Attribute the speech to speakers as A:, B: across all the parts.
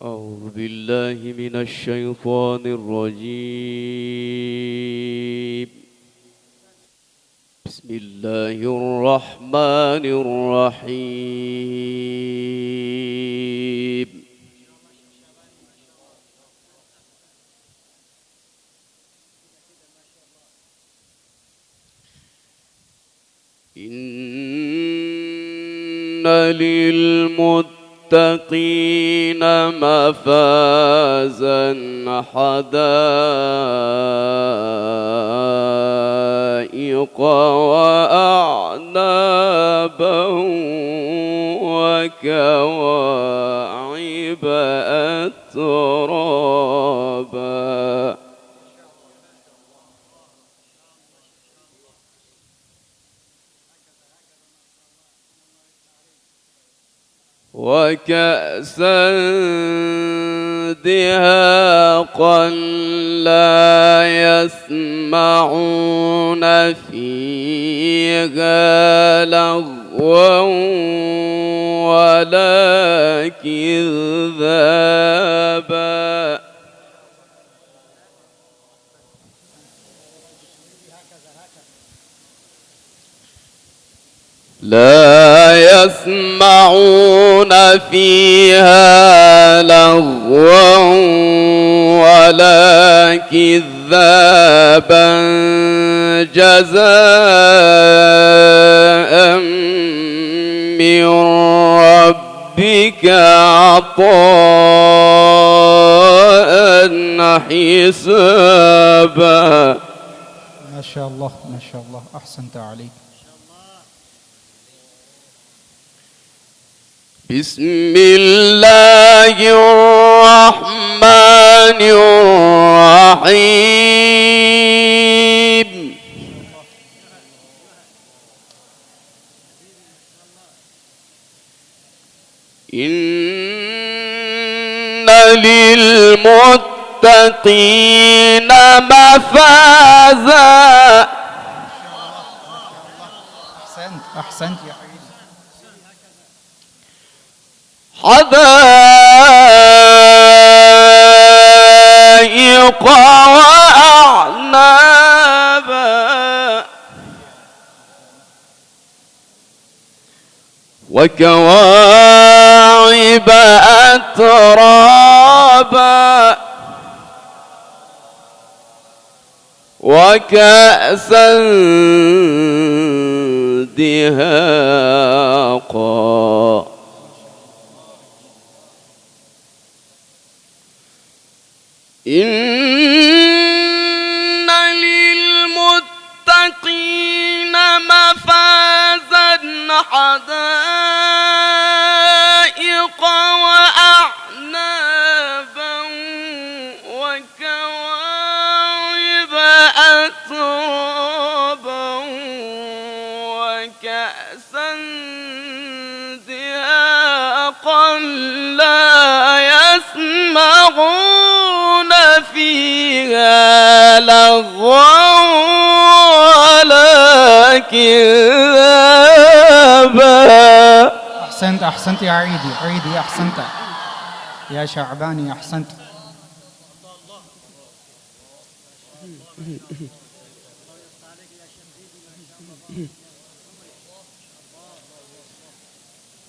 A: أعوذ بالله من الشيطان الرجيم. بسم الله الرحمن الرحيم. إن للمتقين مفازا حدائق وأعنابا وكواعب أترابا وكأسا دهاقا لا يسمعون فيها لغوا ولا كذابا لا يسمعون فيها لغوا ولا كذابا جزاء من ربك عطاء حسابا.
B: ما شاء الله ما شاء الله، أحسنت عليك.
A: بسم الله الرحمن الرحيم. إن للمتقين مفازا.
B: أحسنت يا حبيبي.
A: حدائق وأعنابا وكواعب أترابا وكأسا دهاقا إن للمتقين مفازا حدائق وأعنابا وكواعب أترابا وكأسا دهاقا لا يسمعون فيها لغوا ولا كذابا.
B: أحسنت يا عيدي أحسنت يا شعباني، أحسنت.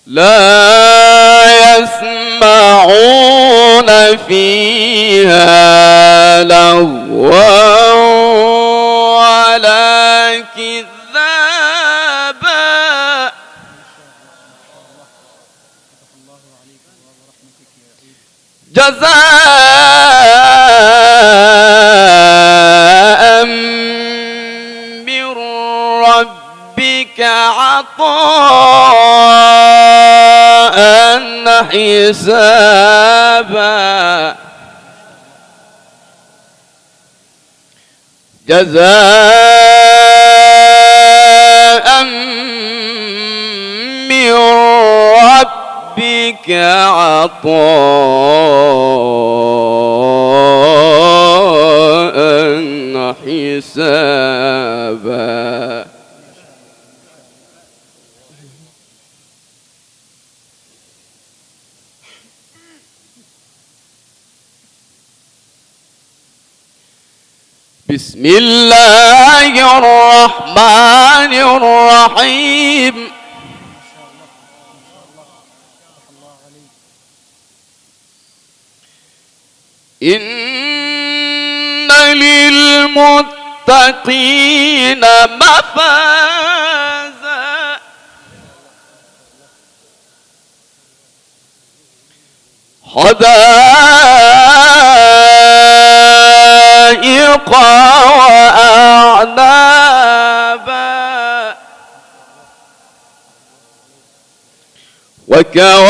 A: لا يسمعون فيها لغوا ولا كذابا جزاء من ربك عطاء حسابا. جزاء من ربك عطاء حسابا. بسم الله الرحمن الرحيم. إن للمتقين مفازا حدائق وأعنابا وكواعب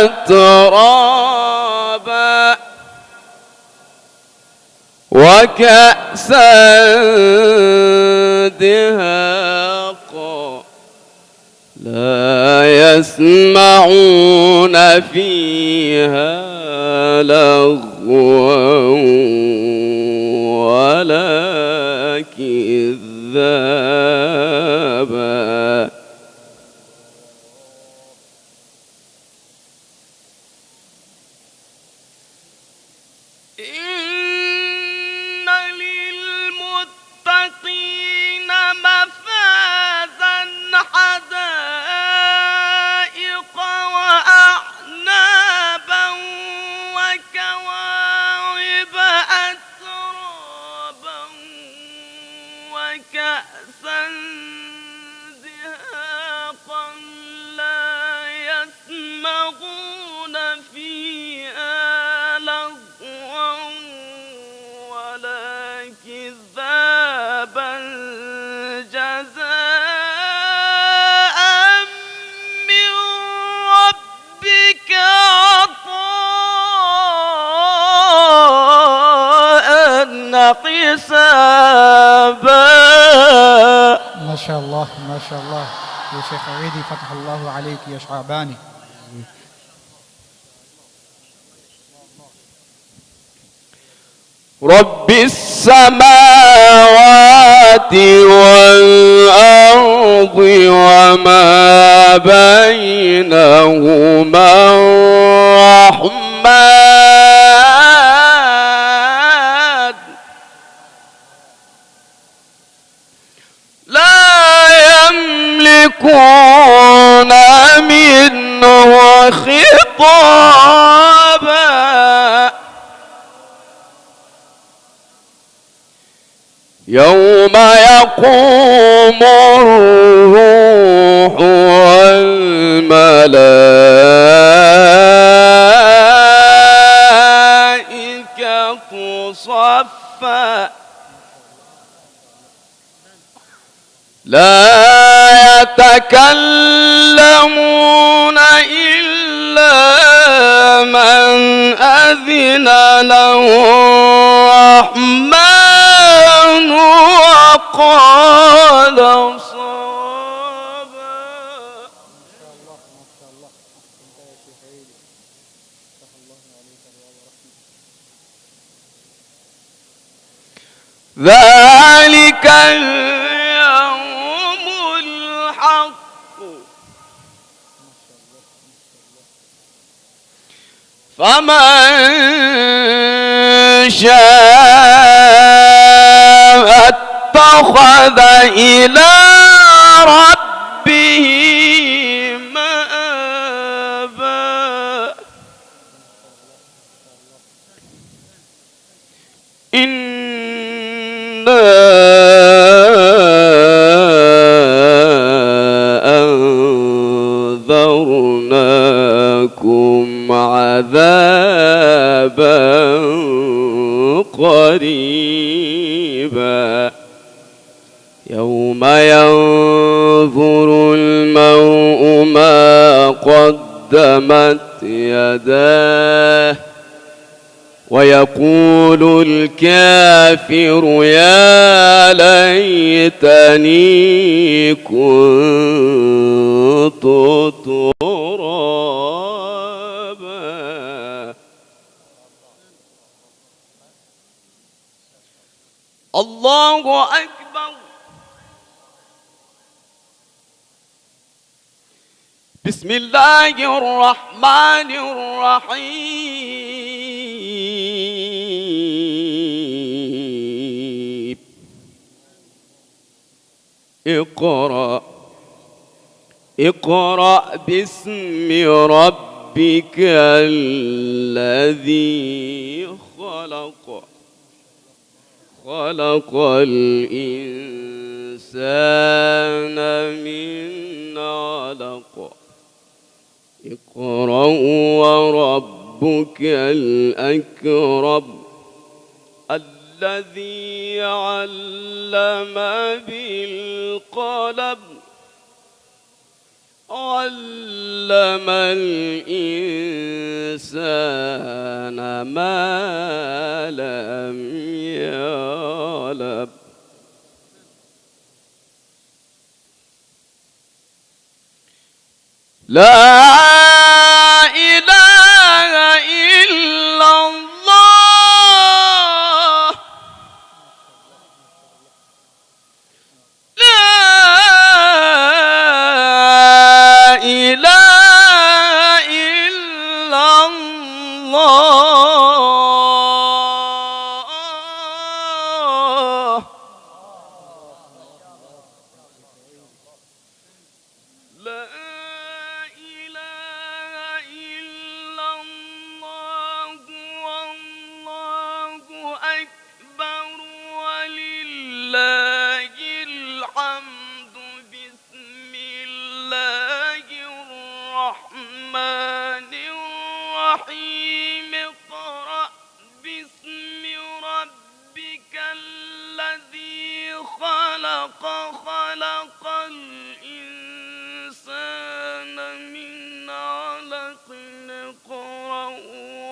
A: أترابا وكأسا دهاقا لا يسمعون فيها لغوا ولا كذابا إن للمتقين مفازا حدائق وأعنابا وكواعب أترابا وكأسا دهاقا لا يسمعون فيها لغوا ولا كذابا جزاء من ربك عطاء حسابا.
B: ما شاء الله ما شاء الله يا شيخ عويدي، فتح الله عليك يا شعباني.
A: رب السماوات والأرض وما بينهما الرحمن لا يملكون منه خطابا. يوم يقوم الروح والملائكة صفا لا يتكلمون إلا من أذن له الرحمن وقال صوابا. ذلك اليوم الحق فمن شاء اتخذ إلى ربه مآبا. إنا أنذرناكم عذابا قريبا يوم ينظر المرء ما قدمت يداه ويقول الكافر يا ليتني كنت ترابا. الله أكبر. بسم الله الرحمن الرحيم. اقرأ اقرأ باسم ربك الذي خلق خلق الإنسان من علق اقرأ وربك الأكرم الذي علم بالقلم علم الإنسان ما لم يعلم لا إله إلا الله لا إله إلا الله لا إله إلا الله والله أكبر ولله الحمد بسم الله الرحمن الرحيم اقرأ باسم ربك الذي خلق خلق الإنسان من علق اقرأ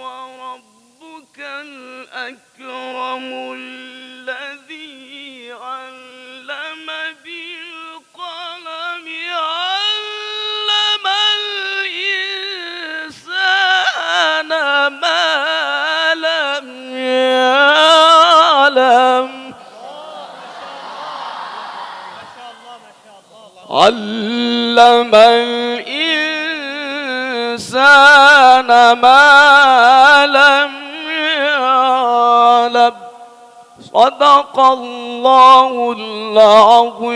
A: وربك الأكرم الذي علم بالقلم علم الإنسان ما لم يعلم علم الإنسان ما لم يعلم صدق الله العظيم.